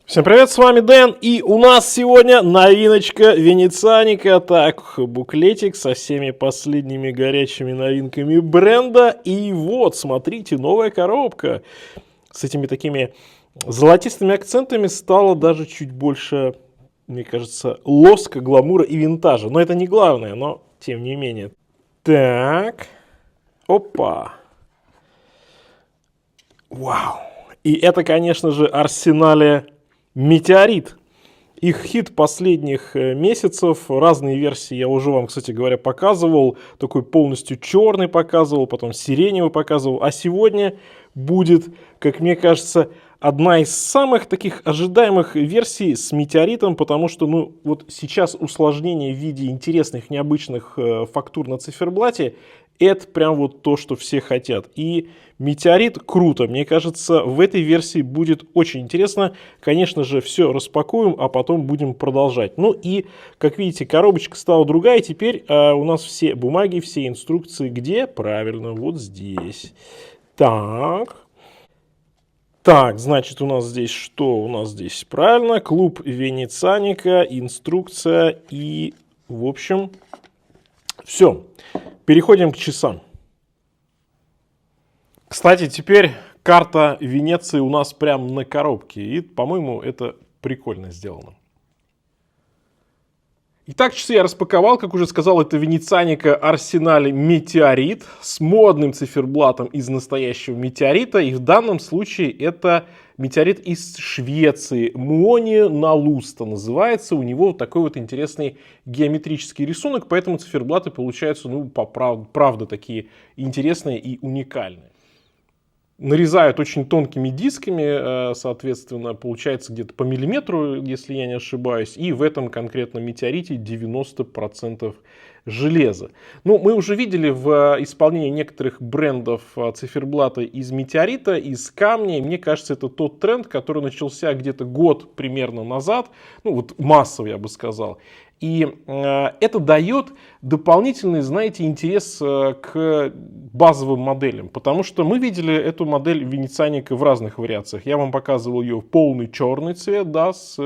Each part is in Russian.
Всем привет, с вами Дэн, и у нас сегодня новиночка Венецианика. Так, буклетик со всеми последними горячими новинками бренда. И вот, смотрите, новая коробка с этими такими золотистыми акцентами стала даже чуть больше, мне кажется, лоска, гламура и винтажа. Но это не главное, но тем не менее. Так, опа. Вау. И это, конечно же, Арсенале Метеорит. Их хит последних месяцев. Разные версии я уже вам, кстати говоря, показывал. Такой полностью черный показывал, потом сиреневый показывал. А сегодня будет, как мне кажется, одна из самых таких ожидаемых версий с метеоритом, потому что, вот сейчас усложнение в виде интересных, необычных фактур на циферблате, это прям вот то, что все хотят. И метеорит круто. Мне кажется, в этой версии будет очень интересно. Конечно же, все распакуем, а потом будем продолжать. Ну и, как видите, коробочка стала другая. Теперь у нас все бумаги, все инструкции где? Правильно, вот здесь. Так, значит, у нас здесь что? У нас здесь правильно. Клуб Венецианика, инструкция и, в общем, все. Переходим к часам. Кстати, теперь карта Венеции у нас прям на коробке. И, по-моему, это прикольно сделано. Итак, часы я распаковал. Как уже сказал, это Венецианика Арсенале Метеорит с модным циферблатом из настоящего метеорита. И в данном случае это метеорит из Швеции. Муони Налуста называется. У него вот такой вот интересный геометрический рисунок. Поэтому циферблаты получаются, правда, такие интересные и уникальные. Нарезают очень тонкими дисками, соответственно, получается где-то по миллиметру, если я не ошибаюсь. И в этом конкретном метеорите 90% железа. Мы уже видели в исполнении некоторых брендов циферблата из метеорита, из камня. И мне кажется, это тот тренд, который начался где-то год примерно назад. Вот массово, я бы сказал. И это дает дополнительный, знаете, интерес к базовым моделям. Потому что мы видели эту модель Венецианика в разных вариациях. Я вам показывал ее в полный черный цвет, да, с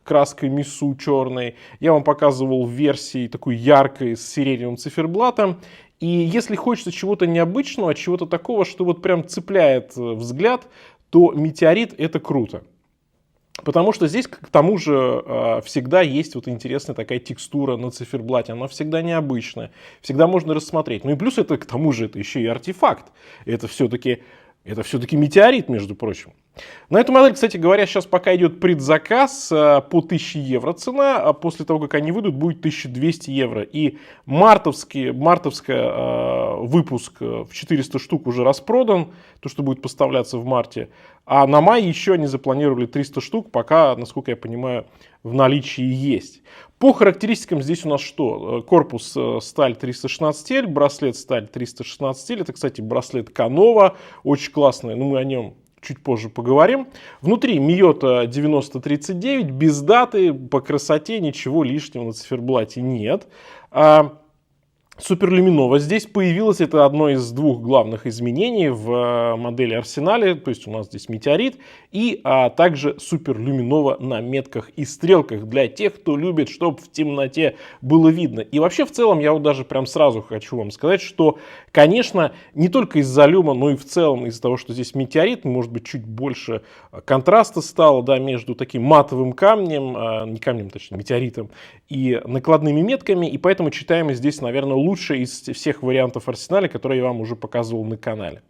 краской Мису черной. Я вам показывал в версии такой яркой с сиреневым циферблатом. И если хочется чего-то необычного, чего-то такого, что вот прям цепляет взгляд, то метеорит это круто. Потому что здесь, к тому же, всегда есть вот интересная такая текстура на циферблате. Она всегда необычная. Всегда можно рассмотреть. И плюс это, к тому же, это еще и артефакт. Это все-таки метеорит, между прочим. На эту модель, кстати говоря, сейчас пока идет предзаказ по 1000 евро цена, а после того, как они выйдут, будет 1200 евро. И мартовский выпуск в 400 штук уже распродан, то, что будет поставляться в марте. А на май еще они запланировали 300 штук, пока, насколько я понимаю, в наличии есть. По характеристикам здесь у нас что? Корпус сталь 316L, браслет сталь 316L. Это, кстати, браслет Canova, очень классный, но мы о нем чуть позже поговорим. Внутри Miyota 9039, без даты, по красоте ничего лишнего на циферблате нет. Суперлюминова здесь появилось, это одно из двух главных изменений в модели Арсенале, то есть у нас здесь метеорит, и также суперлюминова на метках и стрелках для тех, кто любит, чтобы в темноте было видно. И вообще в целом я вот даже прям сразу хочу вам сказать, что, конечно, не только из-за люма, но и в целом из-за того, что здесь метеорит, может быть чуть больше контраста стало, да, между таким матовым камнем, не камнем, точнее метеоритом, и накладными метками, и поэтому читаемость здесь, наверное, лучше из всех вариантов Арсенале, которые я вам уже показывал на канале.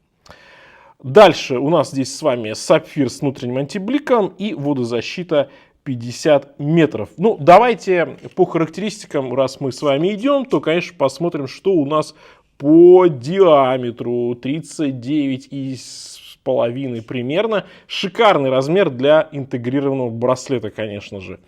Дальше у нас здесь с вами сапфир с внутренним антибликом и водозащита 50 метров. Давайте по характеристикам, раз мы с вами идем, то, конечно, посмотрим, что у нас по диаметру 39,5 примерно. Шикарный размер для интегрированного браслета, конечно же.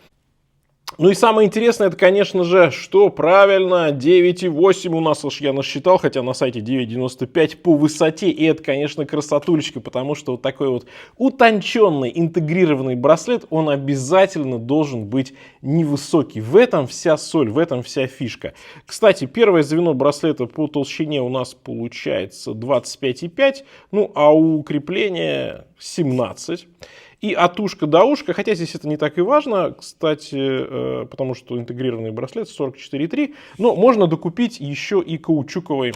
И самое интересное, это, конечно же, что правильно, 9,8 у нас уж я насчитал, хотя на сайте 9,95 по высоте. И это, конечно, красотулечка, потому что вот такой вот утонченный интегрированный браслет, он обязательно должен быть невысокий. В этом вся соль, в этом вся фишка. Кстати, первое звено браслета по толщине у нас получается 25,5, а у крепления 17. И от ушка до ушка, хотя здесь это не так и важно, кстати, потому что интегрированный браслет 44,3, но можно докупить еще и каучуковый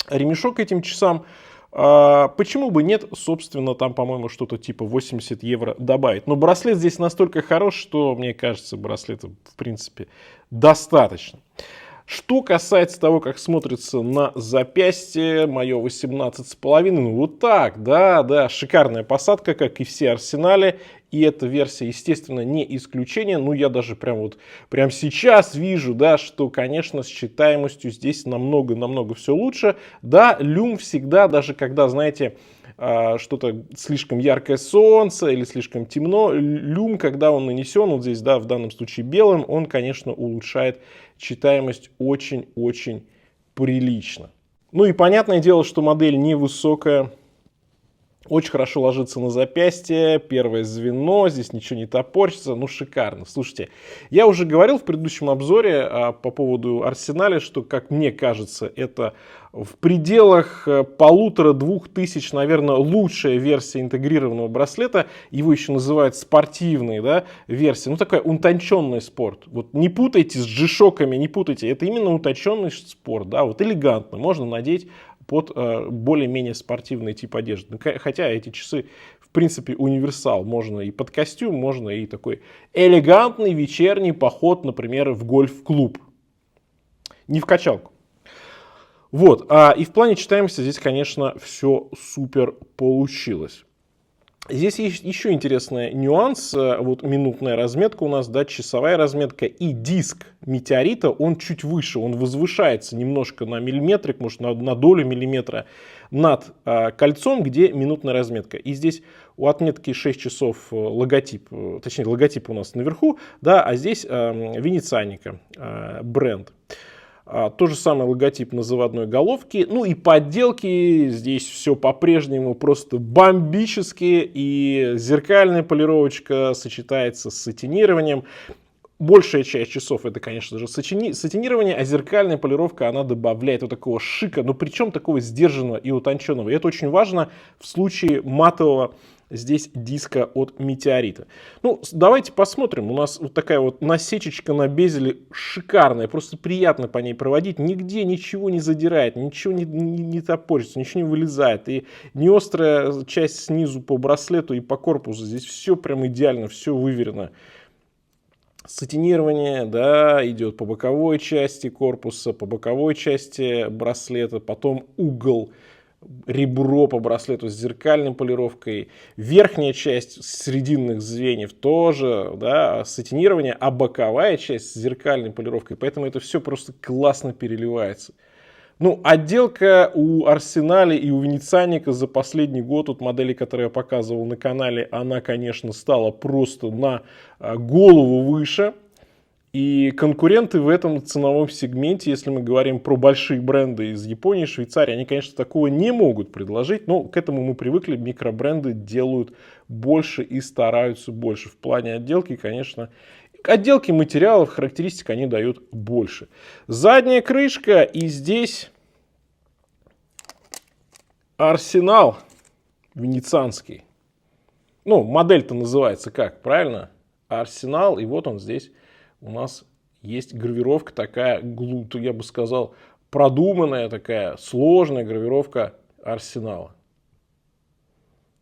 ремешок к этим часам. Почему бы нет, собственно, там, по-моему, что-то типа 80 евро добавить. Но браслет здесь настолько хорош, что, мне кажется, браслета, в принципе, достаточно. Что касается того, как смотрится на запястье, мое 18,5, ну вот так, да, шикарная посадка, как и все арсенали. И эта версия, естественно, не исключение. Ну, я даже прям сейчас вижу, да, что, конечно, с читаемостью здесь намного все лучше. Да, люм всегда, даже когда, знаете, что-то слишком яркое солнце или слишком темно, люм, когда он нанесен, вот здесь, да, в данном случае белым, он, конечно, улучшает читаемость очень-очень прилично. Ну и понятное дело, что модель невысокая, очень хорошо ложится на запястье, первое звено, здесь ничего не топорщится, ну шикарно. Слушайте, я уже говорил в предыдущем обзоре по поводу Арсеналя, что, как мне кажется, это в пределах 1500-2000, наверное, лучшая версия интегрированного браслета. Его еще называют спортивной, да, версией. Ну, такая утонченный спорт. Вот не путайте с G-Shock'ами, не путайте. Это именно утонченный спорт, да, вот элегантно. Можно надеть под более-менее спортивный тип одежды. Хотя эти часы, в принципе, универсал. Можно и под костюм, можно и такой элегантный вечерний поход, например, в гольф-клуб. Не в качалку. Вот, и в плане читаемости здесь, конечно, все супер получилось. Здесь есть еще интересный нюанс. Вот минутная разметка у нас, да, часовая разметка и диск метеорита, он чуть выше, он возвышается немножко на миллиметрик, может на долю миллиметра над кольцом, где минутная разметка. И здесь у отметки 6 часов логотип, точнее логотип у нас наверху, да, а здесь Венецианика, бренд. То же самое логотип на заводной головке. Ну и подделки здесь все по-прежнему просто бомбические. И зеркальная полировочка сочетается с сатинированием. Большая часть часов это, конечно же, сатинирование, а зеркальная полировка, она добавляет вот такого шика, но причем такого сдержанного и утонченного. И это очень важно в случае матового здесь диска от метеорита. Ну, давайте посмотрим. У нас вот такая вот насечечка на безеле шикарная. Просто приятно по ней проводить. Нигде ничего не задирает, ничего не топорится, ничего не вылезает. И не острая часть снизу по браслету и по корпусу. Здесь все прям идеально, все выверено. Сатинирование, да, идет по боковой части корпуса, по боковой части браслета, потом угол, ребро по браслету с зеркальной полировкой, верхняя часть срединных звеньев тоже, да, сатинирование, а боковая часть с зеркальной полировкой, поэтому это все просто классно переливается. Ну, отделка у Арсенали и у Венецианика за последний год, от модели, которые я показывал на канале, она, конечно, стала просто на голову выше. И конкуренты в этом ценовом сегменте, если мы говорим про большие бренды из Японии, Швейцарии, они, конечно, такого не могут предложить, но к этому мы привыкли, микробренды делают больше и стараются больше. В плане отделки, конечно, отделки материалов, характеристик они дают больше. Задняя крышка, и здесь Арсенал венецианский. Ну, модель-то называется как, правильно? Арсенал, и вот он здесь. У нас есть гравировка такая, я бы сказал, продуманная такая, сложная гравировка Арсенала.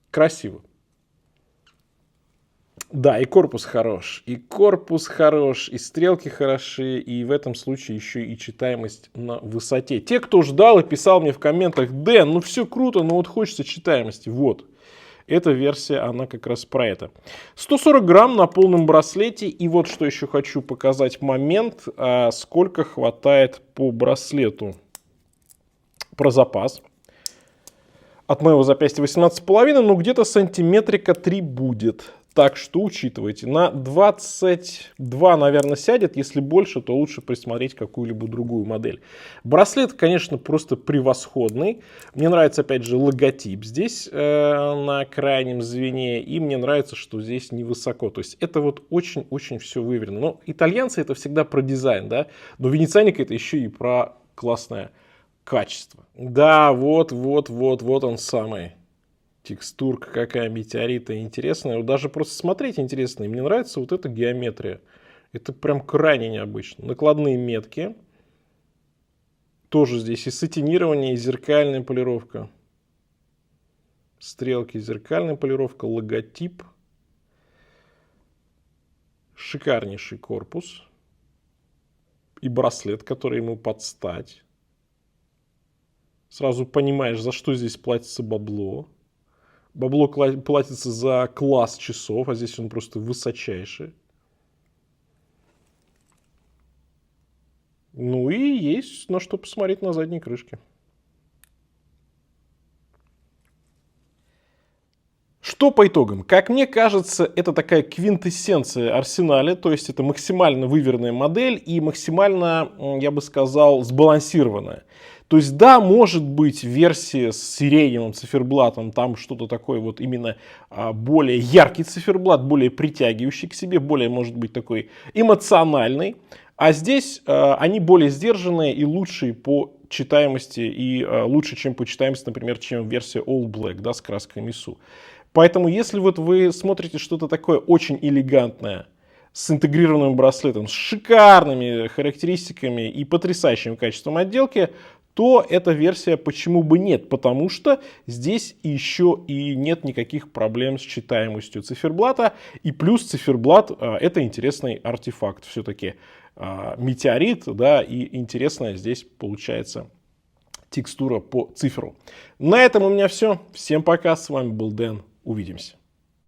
Красиво. Да, и корпус хорош, и стрелки хороши, и в этом случае еще и читаемость на высоте. Те, кто ждал и писал мне в комментах: Дэн, ну все круто, но вот хочется читаемости. Вот. Эта версия, она как раз про это. 140 грамм на полном браслете. И вот что еще хочу показать момент, сколько хватает по браслету. Про запас. От моего запястья 18,5, но где-то сантиметрика 3 будет. Так что учитывайте. На 22, наверное, сядет. Если больше, то лучше присмотреть какую-либо другую модель. Браслет, конечно, просто превосходный. Мне нравится, опять же, логотип здесь на крайнем звене. И мне нравится, что здесь невысоко. То есть это вот очень-очень все выверено. Но итальянцы это всегда про дизайн, да. Но Венецианика это еще и про классное качество. Да, вот он самый. Текстурка какая метеорита интересная. Вот даже просто смотреть интересно. И мне нравится вот эта геометрия. Это прям крайне необычно. Накладные метки. Тоже здесь и сатинирование, и зеркальная полировка. Стрелки, зеркальная полировка, логотип. Шикарнейший корпус. И браслет, который ему под стать. Сразу понимаешь, за что здесь платится бабло. Бабло платится за класс часов, а здесь он просто высочайший. Ну и есть на что посмотреть на задней крышке. Что по итогам? Как мне кажется, это такая квинтэссенция Арсенале, то есть это максимально выверенная модель и максимально, я бы сказал, сбалансированная. То есть да, может быть версия с сиреневым циферблатом, там что-то такое вот именно более яркий циферблат, более притягивающий к себе, более может быть такой эмоциональный. А здесь они более сдержанные и лучшие по читаемости и лучше, чем по читаемости, например, чем версия All Black, да, с краской Мису. Поэтому, если вот вы смотрите что-то такое очень элегантное, с интегрированным браслетом, с шикарными характеристиками и потрясающим качеством отделки, то эта версия почему бы нет, потому что здесь еще и нет никаких проблем с читаемостью циферблата, и плюс циферблат это интересный артефакт, все-таки метеорит, да, и интересная здесь получается текстура по цифру. На этом у меня все. Всем пока, с вами был Дэн, увидимся.